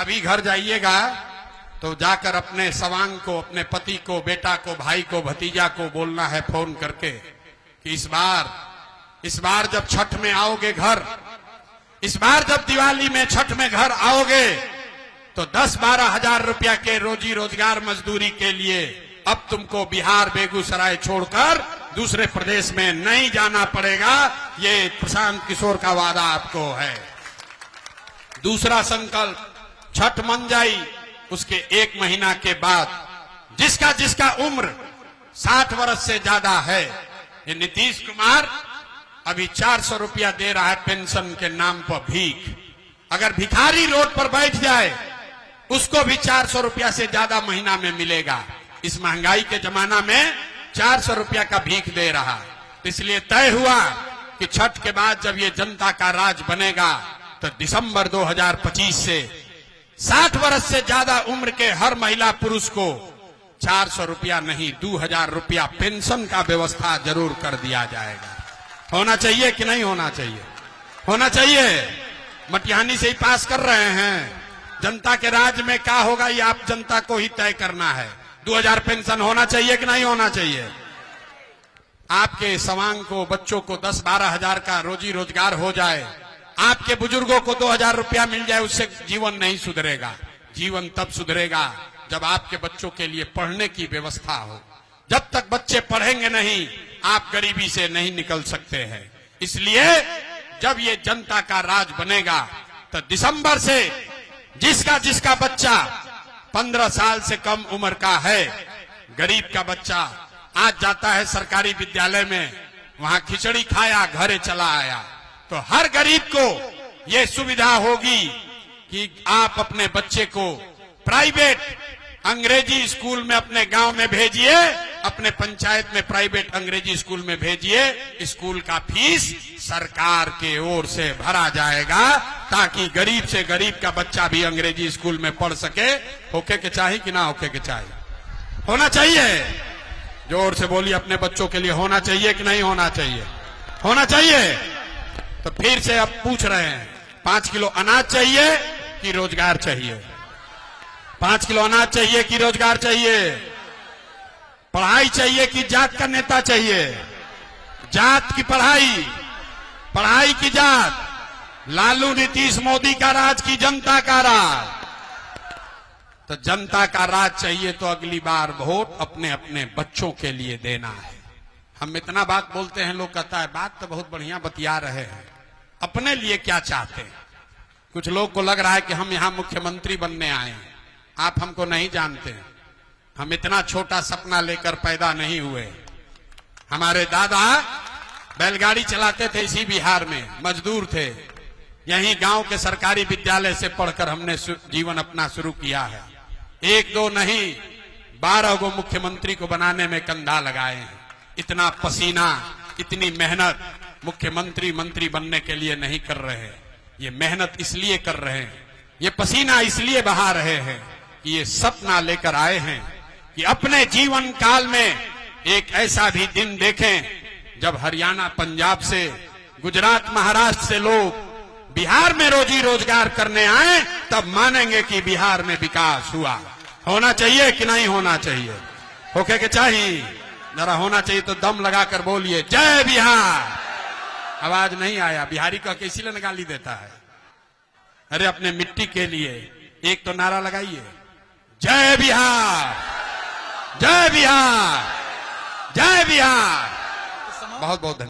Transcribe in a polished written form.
अभी घर जाइएगा तो जाकर अपने सवांग को, अपने पति को, बेटा को, भाई को, भतीजा को बोलना है फोन करके कि इस बार जब छठ में आओगे घर, इस बार जब दिवाली में छठ में घर आओगे तो 10-12 हजार रुपया के रोजी रोजगार मजदूरी के लिए अब तुमको बिहार, बेगूसराय छोड़कर दूसरे प्रदेश में नहीं जाना पड़ेगा। ये प्रशांत किशोर का वादा आपको है। दूसरा संकल्प, छठ मन जाई उसके 1 महीना के बाद जिसका उम्र 60 वर्ष से ज्यादा है, ये नीतीश कुमार अभी 400 रुपया दे रहा है पेंशन के नाम पर भीख। अगर भिखारी रोड पर बैठ जाए उसको भी 400 रुपया से ज्यादा महीना में मिलेगा। इस महंगाई के जमाना में 400 रुपया का भीख दे रहा। इसलिए तय हुआ कि छठ के बाद जब ये जनता का राज बनेगा तो दिसंबर 2025 से 60 वर्ष से ज्यादा उम्र के हर महिला पुरुष को 400 रुपया नहीं 2000 रुपया पेंशन का व्यवस्था जरूर कर दिया जाएगा। होना चाहिए कि नहीं होना चाहिए? होना चाहिए। मटिहानी से ही पास कर रहे हैं। जनता के राज में क्या होगा ये आप जनता को ही तय करना है। 2000 पेंशन होना चाहिए कि नहीं होना चाहिए? आपके सवांग को, बच्चों को 10-12 हजार का रोजी रोजगार हो जाए, आपके बुजुर्गों को 2000 रुपया मिल जाए, उससे जीवन नहीं सुधरेगा। जीवन तब सुधरेगा जब आपके बच्चों के लिए पढ़ने की व्यवस्था हो। जब तक बच्चे पढ़ेंगे नहीं, आप गरीबी से नहीं निकल सकते हैं। इसलिए जब ये जनता का राज बनेगा तो दिसंबर से जिसका बच्चा 15 साल से कम उम्र का है, गरीब का बच्चा आज जाता है सरकारी विद्यालय में, वहां खिचड़ी खाया, घरे चला आया, तो हर गरीब को ये सुविधा होगी कि आप अपने बच्चे को प्राइवेट अंग्रेजी स्कूल में अपने गांव में भेजिए, अपने पंचायत में प्राइवेट अंग्रेजी स्कूल में भेजिए। स्कूल का फीस सरकार के ओर से भरा जाएगा ताकि गरीब से गरीब का बच्चा भी अंग्रेजी स्कूल में पढ़ सके। होके के चाहिए कि ना होके के चाहिए? होना चाहिए। जोर से बोलिए अपने बच्चों के लिए, होना चाहिए कि नहीं होना चाहिए? होना चाहिए। तो फिर से अब पूछ रहे हैं, 5 किलो अनाज चाहिए कि रोजगार चाहिए? 5 किलो अनाज चाहिए कि रोजगार चाहिए? पढ़ाई चाहिए कि जात का नेता चाहिए? जात की पढ़ाई, पढ़ाई की जात। लालू, नीतीश, मोदी का राज की जनता का राज? तो जनता का राज चाहिए तो अगली बार वोट अपने अपने बच्चों के लिए देना है। हम इतना बात बोलते हैं, लोग कहता है बात तो बहुत बढ़िया बतिया रहे हैं, अपने लिए क्या चाहते हैं? कुछ लोग को लग रहा है कि हम यहां मुख्यमंत्री बनने आए हैं। आप हमको नहीं जानते। हम इतना छोटा सपना लेकर पैदा नहीं हुए। हमारे दादा बैलगाड़ी चलाते थे इसी बिहार में, मजदूर थे। यहीं गांव के सरकारी विद्यालय से पढ़कर हमने जीवन अपना शुरू किया है। 1-2 नहीं, 12 गो मुख्यमंत्री को बनाने में कंधा लगाए हैं। इतना पसीना, इतनी मेहनत मुख्यमंत्री, मंत्री बनने के लिए नहीं कर रहे हैं। ये मेहनत इसलिए कर रहे हैं, ये पसीना इसलिए बहा रहे हैं कि ये सपना लेकर आए हैं कि अपने जीवन काल में एक ऐसा भी दिन देखें जब हरियाणा, पंजाब से, गुजरात, महाराष्ट्र से लोग बिहार में रोजी रोजगार करने आए, तब मानेंगे कि बिहार में विकास हुआ। होना चाहिए कि नहीं होना चाहिए? होके के चाहिए? जरा होना चाहिए तो दम लगाकर बोलिए, जय बिहार। आवाज नहीं आया। बिहारी कह के इसीलिए गाली देता है। अरे अपने मिट्टी के लिए एक तो नारा लगाइए, जय बिहार, जय बिहार, जय बिहार। बहुत बहुत धन्यवाद।